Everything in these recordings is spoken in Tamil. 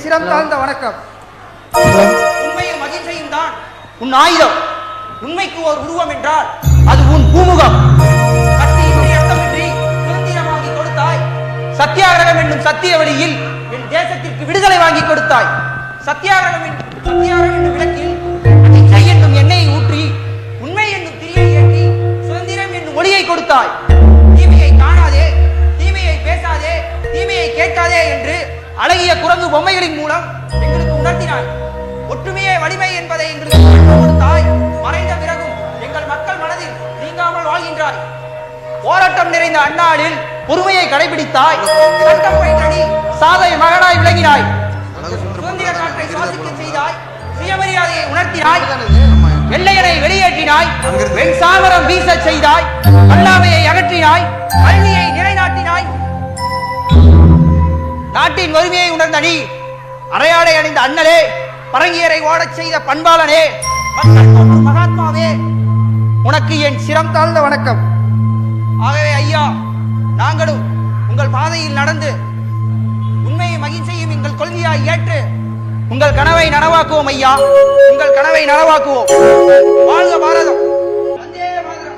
சிரம் தாழ்ந்த வணக்கம். உண்மையும் மகிழ்ச்சியும் தான் உன் ஆயுதம். உண்மைக்கு ஒரு உருவம் என்றால் அது உன் பூமுகம். கத்தியின்றி அர்த்தமின்றி சுதந்திரமாகி கொடுத்தாய். சத்தியாகிரகம் என்னும் சத்திய வழியில் என் தேசத்திற்கு விடுதலை வாங்கி கொடுத்தாய். சத்தியாகிரகம் என்னும் விளக்கில் அகிம்சை என்னும் எண்ணெயை ஊற்றி உண்மை என்னும் திரியை ஏற்றி சுதந்திரம் என்னும் ஒளியை கொடுத்தாய். தீமையை காணாதே, தீமையை பேசாதே, தீமையை கேட்காதே என்று அழகிய குரங்கு பொம்மைகளின் மூலம் எங்களுக்கு உணர்த்தினாய். ஒற்றுமையே வலிமை என்பதை எங்களுக்கு கொடுத்தாய். மறைந்த பிறகும் எங்கள் மக்கள் மனதில் நீங்காமல் வாழ்கின்றாய். போராட்டம் நிறைந்த அந்நாளில் பொறுமையை கடைபிடித்தாய். சட்டம் பயின்றி சாதை மகனாய் விளங்கினாய். சுதந்திர நாட்டை சுவாசிக்க செய்தாய். சுயமரியாதையை உணர்த்தினாய். வெள்ளையனை வெளியேற்றினாய். வெண் சாமரம் வீச செய்தாய். அல்லாமையை அகற்றினாய். கல்வியை நிலைநாட்டினாய். நாட்டின் வறுமையை உணர்ந்த நீ அரையாடை அணிந்த அண்ணலே, பரங்கியரை ஓடச் செய்த பண்பாளனே, மக்கள் தோற்றும் மகாத்மாவே, உனக்கு என் சிரம் தாழ்ந்த வணக்கம். ஆகவே ஐயா, நாங்களும் உங்கள் பாதையில் நடந்து உண்மையும் மகிழ்ச்சியும் எங்கள் கொள்கையாய் ஏற்று உங்கள் கனவை நனவாக்குவோம் ஐயா. உங்கள் கனவை நனவாக்குவோம். வாழ்க பாரதம். வந்தே மாதரம்.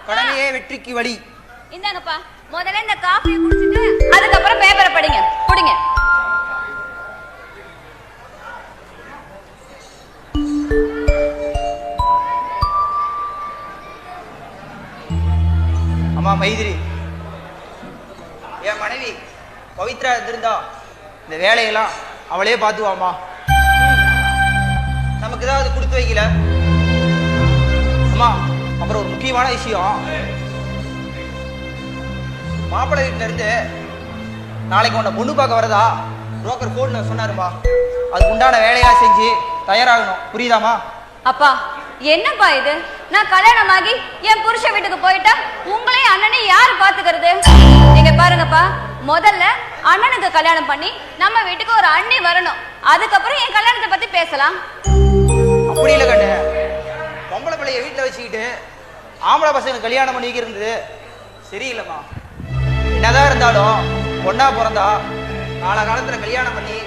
கடமையே வெற்றிக்கு வழி. இந்தாங்கப்பா, முதல்ல இந்த காஃபியை குடிச்சிட்டு அதுக்கப்புறம் பேப்பரை படிங்க. குடிங்க. அம்மா மைதிரி, என் மனைவி பவித்ரா இருந்திருந்தா இந்த வேலையெல்லாம் அவளே பார்த்துவாமா. நமக்கு ஏதாவது கொடுத்து வைக்கல அம்மா. அப்புறம் ஒரு முக்கியமான விஷயம், மாப்பிள்ளை வீட்டுல இருந்து நாளைக்கு உன்னை பொண்ணு பார்க்க வரதா புரோக்கர் போன் சொன்னாருமா. அதுக்கு உண்டான வேலையா செஞ்சு தயாராகணும், புரியுதாமா? அப்பா என்னப்பா இது? நான் கல்யாணம் ஆகி என் புருஷ வீட்டுக்கு போயிட்டா உங்களையும் அண்ணனையும் யாரு பாத்துக்கிறது? நீங்க பாருங்கப்பா, முதல்ல அண்ணனுக்கு கல்யாணம் பண்ணி நம்ம வீட்டுக்கு ஒரு அண்ணி வரணும். அதுக்கப்புறம் என் கல்யாணத்தை பத்தி பேசலாம். அப்படி இல்லை கண்ணு, பொம்பளை பிள்ளைய வீட்டில் வச்சுக்கிட்டு ஆம்பளை பசங்க கல்யாணம் பண்ணி வைக்கிறது சரியில்லைம்மா. என்னதான் இருந்தாலும் பொண்ணா பிறந்தா நாளை காலத்தில் கல்யாணம் பண்ணி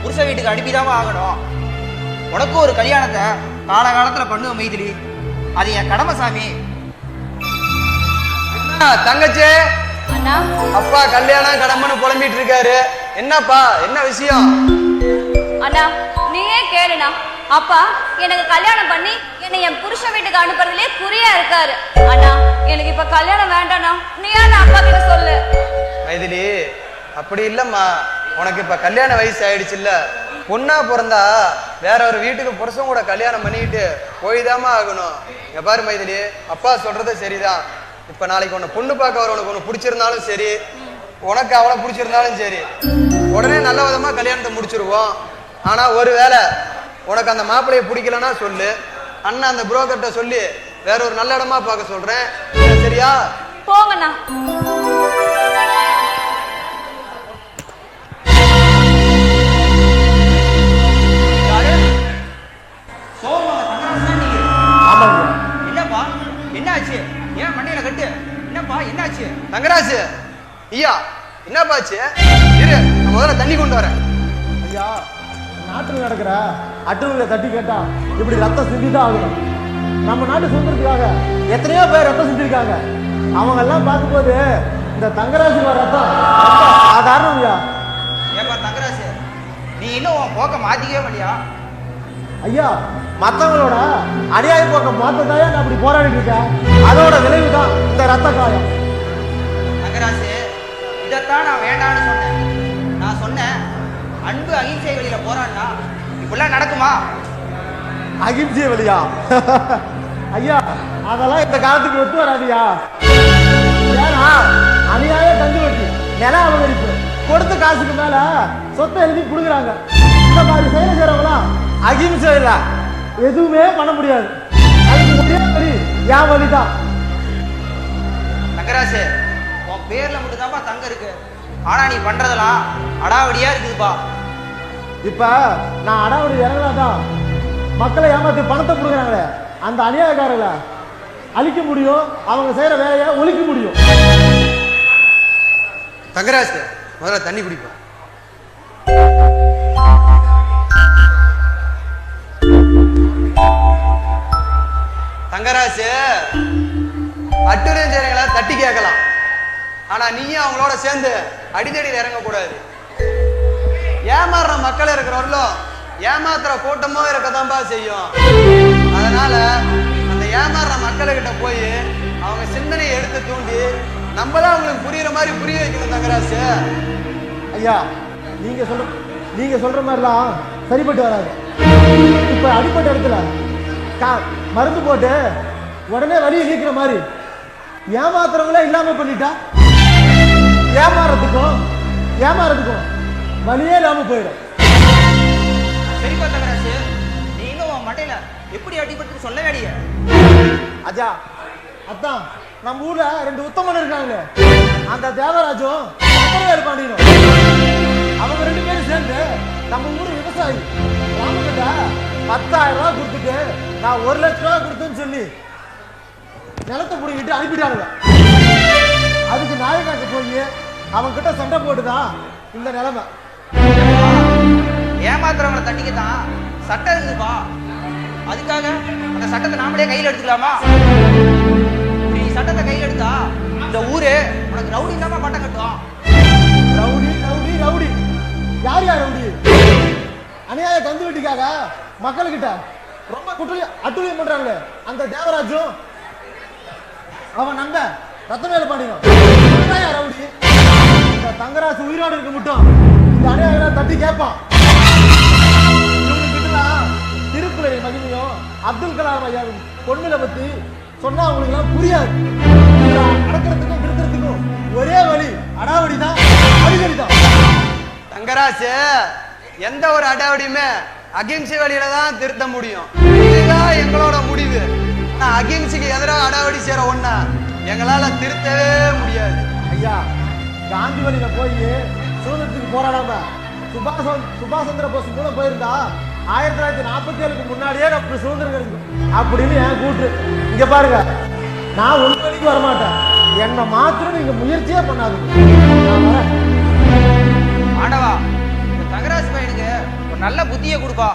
புருஷ வீட்டுக்கு அனுப்பிதாம ஆகணும். உனக்கும் ஒரு கல்யாணத்தை காலகாலத்தில் பண்ணுவோம் மைதிலி, அது என் கடமை சாமி. தங்கச்சே, அண்ணா அப்பா கல்யாணம் கடமைன்னு புலம்பிட்டு இருக்காரு. என்னப்பா, என்ன விஷயம்? அண்ணா நீயே கேளுண்ணா. அப்பா எனக்கு கல்யாணம் பண்ணி என்னை என் புருஷ வீட்டுக்கு அனுப்புறதுலயே குறியா இருக்காரு. அண்ணா எனக்கு இப்ப கல்யாணம் வேண்டாண்ணா, நீ ஏன் அப்பா கிட்ட சொல்லு. மைதிலி, அப்படி இல்லம்மா, உனக்கு இப்ப கல்யாண வயசு ஆயிடுச்சு இல்ல. பொண்ணா பிறந்தா வேற ஒரு வீட்டுக்கு புருஷன் கூட கல்யாணம் பண்ணிக்கிட்டு போய்தாமா ஆகணும். இங்க பாரு மைதிலி, அப்பா சொல்றது சரிதான். இப்ப நாளைக்கு உன்னை பொண்ணு பார்க்க வர உனக்கு ஒண்ணு பிடிச்சிருந்தாலும் சரி, உனக்கு அவளை பிடிச்சிருந்தாலும் சரி, உடனே நல்ல விதமா கல்யாணத்தை முடிச்சிருவோம். ஆனா ஒரு வேளை உனக்கு அந்த மாப்பிள்ளைய பிடிக்கலன்னா சொல்லு, அண்ணன் அந்த புரோக்கர்ட்ட சொல்லி வேற ஒரு நல்ல இடமா பார்க்க சொல்றேன், சரியா? போங்கண்ணா. என்னப்பா என்னாச்சு? ஏன் மண்டையில கட்டு? என்னப்பா என்னாச்சு? தங்கராஜு ஐயா, என்னப்பாச்சு? இரு, நான் முதல்ல தண்ணி கொண்டு வரேன். ஐயா, நாட்டில் நடக்கிற அட்டுகளை தட்டி கேட்டா இப்படி ரத்தம் சிந்திதான் ஆகணும். நம்ம நாட்டு சுதந்திரத்துக்காக எத்தனையோ பேர் ரத்தம் சிந்திருக்காங்க. அவங்க எல்லாம் பார்க்கும்போது இந்த தங்கராஜு ரத்தம் சாதாரணம் ஐயா. ஏப்பா தங்கராஜு, நீ இன்னும் உன் போக்க மாத்திக்கவே மாட்டியா? ஐயா, மற்றவங்களோட அநியாய போக்க மாற்றத்தாயா நான் அப்படி போராடிட்டு இருக்கேன். அதோட விளைவு தான் இந்த ரத்த காயம். தங்கராஜு, இதைத்தான் நான் வேண்டான்னு சொன்னேன். நான் சொன்னேன் அன்பு அகிம்சை வழியில போராடினா இப்படிலாம் நடக்குமா? அகிம்சை வழியா? ஐயா, அதெல்லாம் இந்த காலத்துக்கு ஒத்து வராதியா. ஏன்னா அநியாய தங்கு வெட்டி, நில அபகரிப்பு, கொடுத்த காசுக்கு மேல சொத்தை எழுதி கொடுக்குறாங்க. இந்த மாதிரி செயல் செய்யறவங்களாம் அகிம்சை இல்ல, எதுவுமே பண்ண முடியாது. அதுக்கு ஒரே வழி என் வழிதான். தங்கராசு, உன் பேர்ல மட்டும்தான்ப்பா தங்கம் இருக்கு. ஆனா நீ பண்றதெல்லாம் அடாவடியா இருக்குதுப்பா. இப்ப நான் அடாவடி இறங்கலாதான் மக்களை ஏமாத்தி பணத்தை கொடுக்குறாங்களே அந்த அநியாயக்காரர்களை அழிக்க முடியும், அவங்க செய்யற வேலையை ஒழிக்க முடியும். தங்கராசு முதல்ல தண்ணி குடிப்போம். தங்கராசு, அட்டுரைஞர்களை தட்டி கேட்கலாம், ஆனா நீயும் அவங்களோட சேர்ந்து அடித்தடியில் இறங்கக்கூடாது. ஏமாறுற மக்கள் இருக்கிறவர்களும் ஏமாத்துற கூட்டமோ இருக்கதான்பா செய்யும். அதனால அந்த ஏமாறுற மக்கள்கிட்ட போய் அவங்க சிந்தனையை எடுத்து தூண்டி நம்மதான் அவங்களுக்கு புரியுற மாதிரி புரிய வைக்கணும். தங்கராசு ஐயா, நீங்க சொல்ற மாதிரிலாம் சரிப்பட்டு வராது. இப்ப அடிப்பட்ட இடத்துல மருந்து போட்டு உடனே வலியை நீக்கிற மாதிரி ஏமாத்துறவங்களே இல்லாம பண்ணிட்டா ஏமாறதுக்கும் வலியே இல்லாம போயிடும். சரிப்பா தங்கராசு, நீங்க உன் மண்டையில எப்படி அடிபட்டு சொல்ல வேண்டிய அஜா அதான் நம்ம ஊர்ல 2 உத்தமன் இருக்காங்க. அந்த தேவராஜும் சக்கரவேல் பாண்டியனும் அவங்க 2 பேரும் சேர்ந்து நம்ம ஊர் விவசாயி ராமகிட்ட 10,000 ரூபாய் கொடுத்துட்டு நான் 1 லட்சம் ரூபாய் கொடுத்தேன்னு சொல்லி நிலத்தை பிடிக்கிட்டு அனுப்பிட்டாங்க. அதுக்கு நாயக்காக்கு போய் அவங்க கிட்ட சண்டை போட்டுதான் இந்த நிலைமை. ஏமாத்துறவங்களை தட்டிக்கத்தான் சட்டம் இருக்குதுப்பா. அதுக்காக அந்த சட்டத்தை நாமளே கையில் எடுத்துக்கலாமா? நீ சட்டத்தை கையில் எடுத்தா இந்த ஊரு உனக்கு ரவுடி இல்லாம பட்டம் கட்டும். ரவுடி ரவுடி ரவுடி யார் ரவுடி? அநியாய கந்து வெட்டிக்காக மக்கள்கிட்ட ரொம்ப அட்டுழியம் பண்றாங்க. அந்த தேவராஜும் அவன் நண்ப ரத்தவேலு பாண்டியனும் ரவுடி. இந்த தங்கராசு உயிரோடு இருக்க மட்டும் இந்த அநியாய தட்டி கேட்பான். திருக்குறளை மகிமையும் அப்துல் கலாம் ஐயா பொண்ணுகளை பத்தி சொன்னா அவங்களுக்கு எல்லாம் புரியாது. அடக்கிறதுக்கும் திருத்தறதுக்கும் ஒரே வழி அடாவடிதான், அடிக்கடிதான். தங்கராசு, எந்த ஒரு அடாவடியுமே அகிம்சை வழியில தான் திருத்த முடியும். இதுதான் எங்களோட முடிவு. ஆனா அகிம்சைக்கு எதிராக அடாவடி செய்யற ஒண்ணா எங்களால திருத்தவே முடியாது. ஐயா, காந்தி வழியில போய் சுதந்திரத்துக்கு போராடாம சுபாஷ் சந்திர போஸ் மூலம் போயிருந்தா 1947க்கு முன்னாடியே நம்ம சுதந்திரம் கிடைக்கும் அப்படின்னு என் கூட்டு. இங்க பாருங்க, நான் உங்க வழிக்கு வரமாட்டேன். என்ன மாத்திரம் நீங்க முயற்சியே பண்ணாது. ஆண்டவா, இந்த தங்கராசு பையனுக்கு ஒரு நல்ல புத்தியை கொடுப்பா.